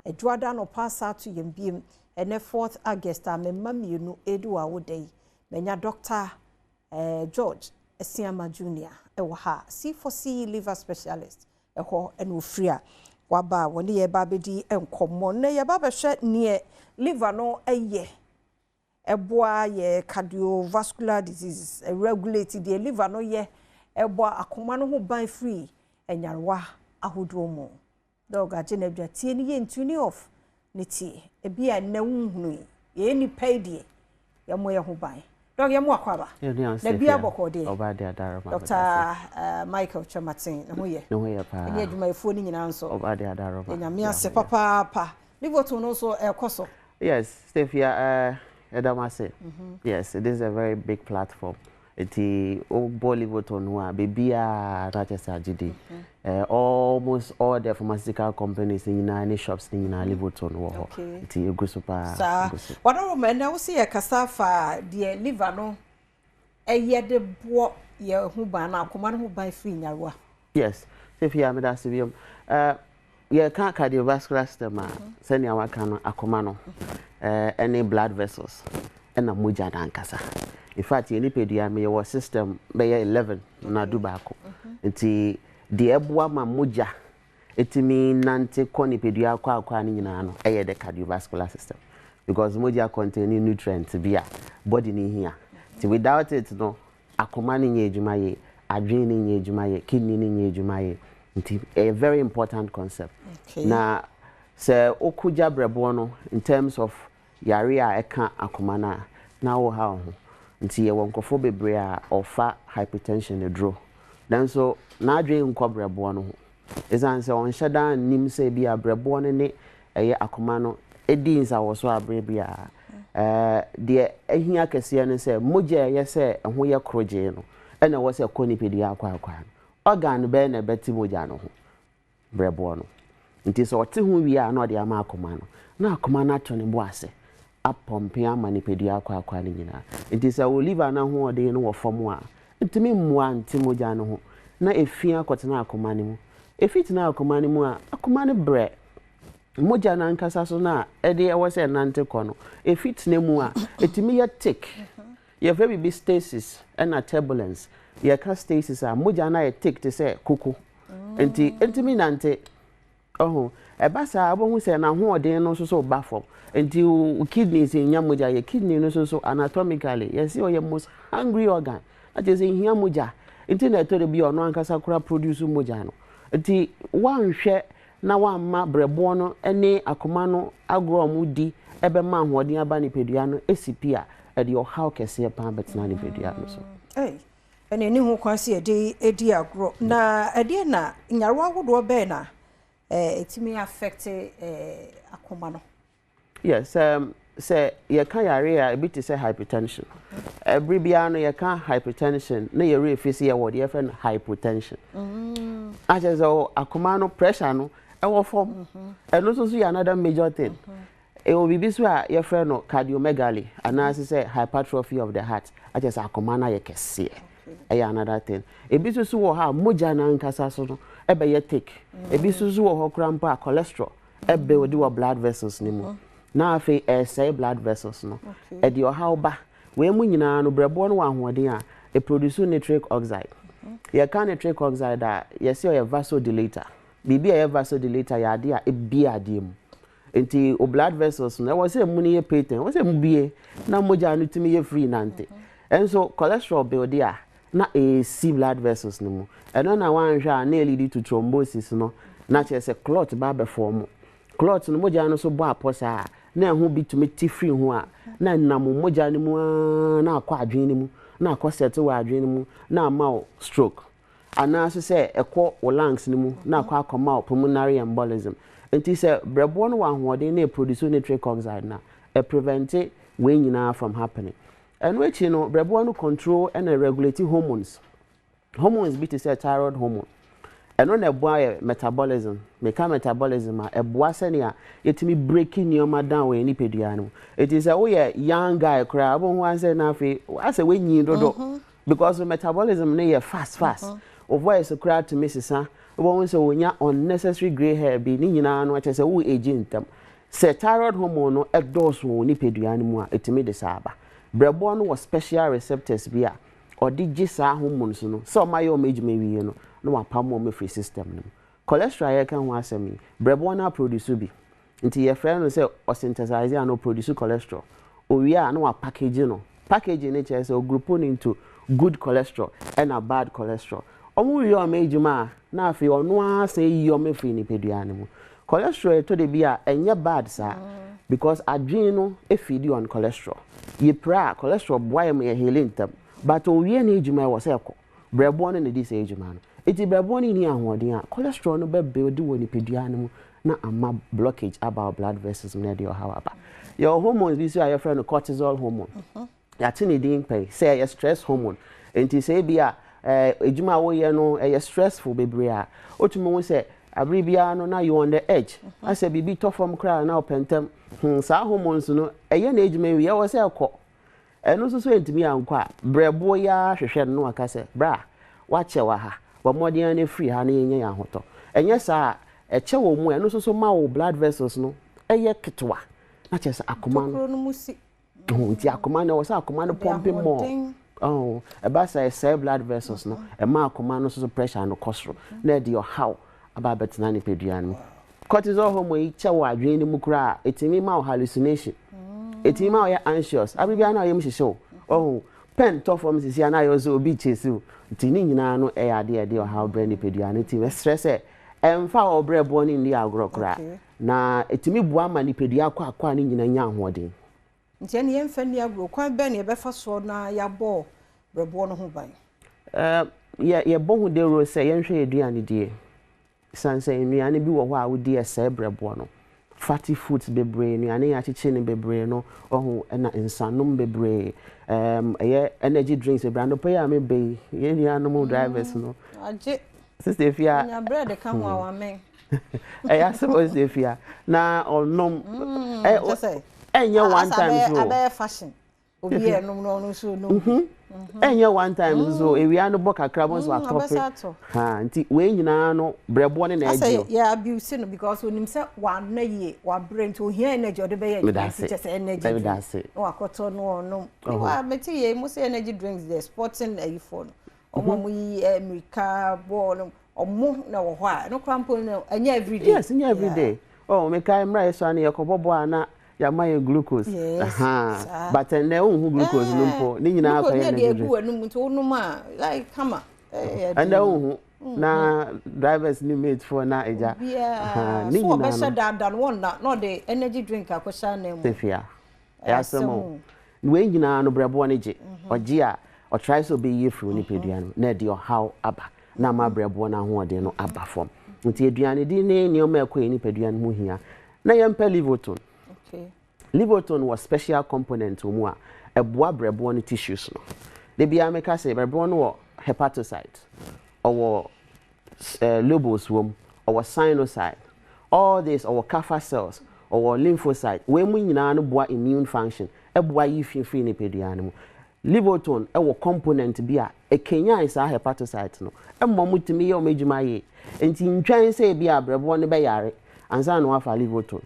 Edwada no pass out to yembiem and 4th August a me mamienu edu awodai menya Dr. George Esiama Jr. Ewa ha C4C liver specialist eho enu fria waba woni ye ba bedi enkomo na ye ba behwe ne liver no eye eboa ye cardiovascular diseases regulate the liver no ye eboa akoma no ho ban free enyarewa ahodomo doga jenebia tie ni ye ntuni off ne tie ebia na wunhunu ye ni paidie ye mo ye ho ban dog ye mo akwaba na bia bokode obade adaro Dr. Michael Chamatin no ye pa ni adwuma efo ni nyina nso obade adaro ma nyame ase papa livoto no so ekoso. Yes, Stefia, Adom say. Yes, it is a very big platform. It's Bollywood on Bibia Ratchester almost all the pharmaceutical companies in any shops in Livoto on it's a good super. What I remember, I see a cassava, dear liver no a year the boy who buy now, command who buy free in your. Yes, Stefia, Medasivium. Yeah, can't cardiovascular system, send your can akomano, any blood vessels, and a muja dankasa. In fact, any pedia may your system by 11 na dubako. It's the Badwam muja. It mean nante koni pedia kwa ni nano, the cardiovascular system. Because muja contain nutrients via body ni here. Without it, no, akomani nye jumaye, adrenaline nye jumaye, kidney nye jumaye. A very important concept. Okay. Na se okuja brebono in terms of yarea eka akomana na wo ha ho. Nti ye wonkofo bebre a ofa hypertension edro. Dan so na adwe nko brebono ho. Ezan se on sheda nim se bia brebono ne eye akomano edi nsa wo so abre bia de ehia kese ne se moja ye se ho ye kroje no ena wo se konipedi akwa organ be na beti moja no ho brebo no nti so ote hu wi a na ode ama akoma no na akoma na to ne bo ase apompe ama ni pedi akwa ni nyina nti se wo liver na ho ode no wo fom a ntimi mmua nti moja no ho na efia kotena akoma ni mu efitina akoma ni mu a akoma ne bre moja na nkasa so na ede e wo se nante kono efitine mu a etimi ya tick ye very big stasis and turbulence ye ka stasis a moja na ye tick to say kuku enti mi nante e basa abohu se na ho odin no so ba fom enti kidneys nya moja ye kidney no so anatomically yes o ye most hungry organ that is in here moja enti na to be ono ankasa kura produce moja no enti wanhwe na wamma brebo no ene akoma no agro mudi ebe ma hoodin aba ni pedua no esipia e de how kese pa betina ni pedua no so ene ni ho kwase edi agro na ede na nyarwa wodo be na etimi affect akoma no. Yes, say ye kan yare a bit to say hypertension. Every bia no ye kan hypertension na ye refisi ye word ye friend hypotension. As so akoma no pressure no e wo form and also so another major thing. It will be so a your friend no cardiomegaly and as say hypertrophy of the heart. As akoma na ye kese. Another thing. E bi so wo ha moja na nkasa so no e be ye take. E bi so wo ho krampa cholesterol e be odi wo blood vessels ni mu. Na afi say blood vessels no. E di o ha ba we mu nyina no brebo no wa hoden a e produce nitric oxide. Ye kan nitric oxide that ye say o vasodilator. Bibi e vasodilator ya ade a e bi ade mu. Enti o blood vessels no we say mu ni ye patent. We say mu bie na moja no timi ye free nante. And so cholesterol build there na C blood vessels no mu. And na wan hwa na lead to thrombosis no. Na che say clot ba be form. Clot no moja no so bo aposa na ho bi to meti free ho a na nam moja no mu na akwa adwen no mu na akwa settle wa adwen no mu na ma stroke. Ana so say ekọ o lungs no mu na akwa akoma pulmonary embolism. Enti say brebo no wa hoden na produce nitric oxide na e prevent we nyina from happening. And which brebo no control and regulate hormones. Hormones be to say thyroid hormone. And on a boy metabolism, metabolism, a boy senior, yetimi breaking your down with any pediano. It is a young guy crab on one say nothing. I say when you do because the metabolism near fast. o voice kura to Mrs. Won so wonya unnecessary gray hair bi ni nyina no akyese wo age ntam se thyroid hormone no edoso wo ni pedua no mu a etimi de saaba brebo no was special receptors bi a odi gisa hormones no so my o mejuma wiye no no apam o free system no cholesterol ye kan ho asemi brebo na produce bi nti ye friend no say o synthesize and o produce cholesterol o wi a no package no package ni chese o group into good cholesterol and a bad cholesterol omu wi o mejuma na afi ono a say yi o me free ni pedua no mu cholesterol to de bia enye bad sa because adwin no e feed on cholesterol ye pra cholesterol boy me healing tam but o wie na ejuma wo say ko brebo no ne di say ejuma no eti brebo no ni ahoden a cholesterol no be build woni pedua no mu na ama blockage about blood vessels na de how aba your hormones bi so your friend cortisol hormone ya tini din pay say your stress hormone enti say bia ejuma wo ye no stressful bebre a otumo wo say abribia no na you on the edge I say bibi to from cry na opentem sa hormones no na ejuma wi ye wo say ko eno so entimi ankwa brebo ya hwehwe no aka say bra wa che wa ha bo modern na free ha na yenye ya hoto enye sa eche wo mu eno so ma wo blood vessels no ketwa na che sa akoma no nti akoma na wo sa akoma no pumping more eba say blood vessels no ma akoma no so pressure no kosro na de your how about betina ni pedua no cortisol hormone che wo adwen ni mukura etimi ma hallucination etimi ma you anxious abibia na yem hihye pen to from sisi na yo so obi chesi nti ni nyina no ade your how brain ni pedua no ti we stress emfa obre bo ni ndi agrokra na etimi bua ma ni pedua akwa ni nyina nya ahoden nti ene yemfa ni agro kwan be na ye befa so na ya bo brebo no ho ban ye bo hu de ro se yenhwe eduane die sanse nuane bi wo ho a wodi ese brebo no fatty foods bebre nuane ya chiche ne bebre no ohu na insanum bebre energy drinks brand pay am be ye nuanom drivers no aje sister fia nya bread ka ho awamen ya suppose dey fia na onom enye one time so abe fashion obi enum no so no enye one time so ewia no boka krabon so atop ha nti we nyina no brebo ne na agio ya abuse no because onim se wa na ye wa brain to here energy de be ye just energy no akoto no no wa meti ye mo say energy drinks the sporting phone omo yi America ball omo na wo ho a no krampo no anya everyday yes anya everyday me kai mra so na ye kobobo ana ya my glucose but then who glucose no mpo ni nyina akwa ya na ebu anu mto no ma like kama and who na drivers ni mate for na eja ni nyina no so be dan one na no the energy drink akosha na mu tefia ya samo we nyina no brebo ne je oje a o try so be yefru ni pedua no na de how aba na ma brebo na ho ode no aba form nti eduane di ne o ma ekwa ni pedua no mu hia na yempa livoton. Livoton was special component omu a eboa brebo no tissues no. De bia make say brebo no hepatocyte or lobos wom or sinusoid. All this or kapha cells or lymphocyte. We mu nyina no boa immune function. Eboa yifin ni pedua no mu. Livoton ewo component bi a ekenya isa hepatocyte no. Emmo mutimi ye o medjuma ye. Enti ntwan say bia brebo no be yare ansa no afa livoton.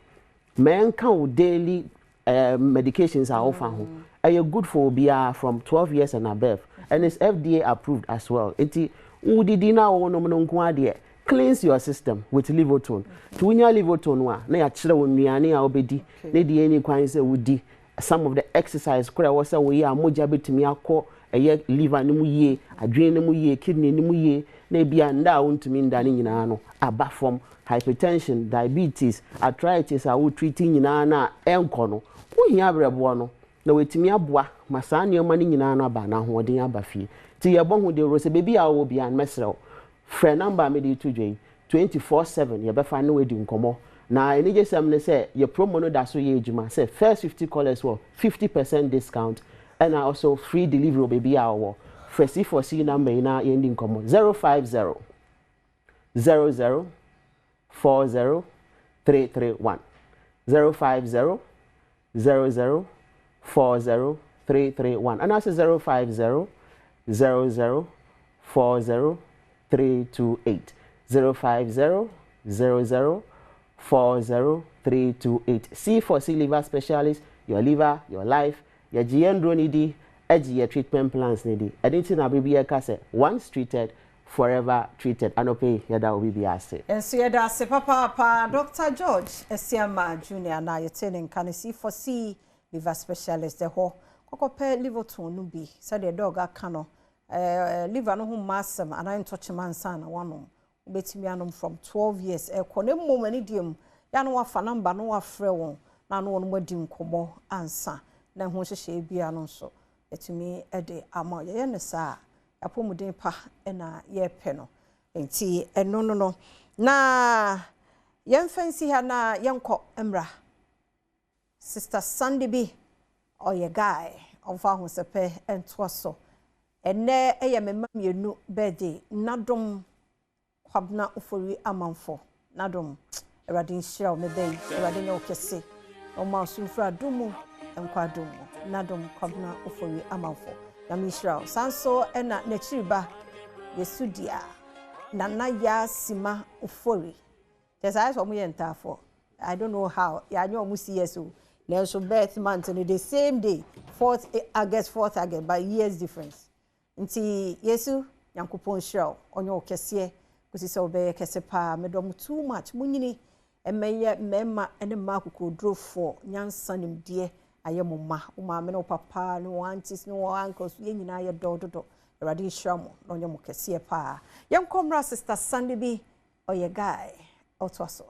Men can daily medications are often are good for BR from 12 years and above and it's FDA approved as well. Enti udidina ono cleanse your system with Livoton. To win your Livoton wa na ya chira wonnuane a obedi na di any kwan say wudi some of the exercise kura wo say we ya moja betimi akọ liver ni mu yie adwen ni mu yie kidney ni mu yie na bia nda wontumi nda ni nyina no aba from hypertension, diabetes, arthritis are treating nyina na enko no wo hia brebo no na wetimi aboa masa ne ma ni nyina no aba na hoden aba fie ti ye bo hu de ro se bebi a wo bia mesrew frɛ number me de to dwen 24/7 ye befa na wedi nkomo na eni jesam ne say ye promo no da so ye ejuma say first 50 callers wo 50% discount and also free delivery bebi a wo frɛ C4C number ina ye ndi nkomo 050 00 40331 050 00 40331 and also 050 00 40331 328 050 00 40 328. C4C liver specialist, your liver, your life, your GN Dronidi, your treatment plans needy. Anything I be a once treated, forever treated. I no pay yada will be asked. And so yada se papa Dr. George Esiama Junior na yetening can C4C liver specialist the ho kokope liver to no be said the dog akano liver no massam and I touch man sana one betimi anom from 12 years kone mom ani diem ya no wafa number no wafrɛ won na no won madi nkomo ansa na ho hyehye bia no so etimi de ama ye ne saa apomuden pa na ye pɛ no enti eno no na yemfansi ha na yenkɔ emra sister Sunday bi oye guy onfa ho sepe ento so ene eye memma mienu birthday nadom kwabna ufori amanfo nadom eradin shira me dey eradin okese o ma sunfra dumu enkwa dumu nadom kwabna ufori amanfo na mi shira sanso ena nechiriba yesudia na ya sima ufori just I so mu yentafo I don't know how ya nyo mu yeso na so birth month in the same day 4th August but years difference nti yesu yankopon shira onyo okese kusi obeye kese pa medom too much munyini emeye mema ene makoko drofo nyansa nimde ayemo ma me no papa no aunties no uncles ye nyina ye dododo erade hwamo no nyemo kese pa yenkomra sister Sunday bi oye guy otwaso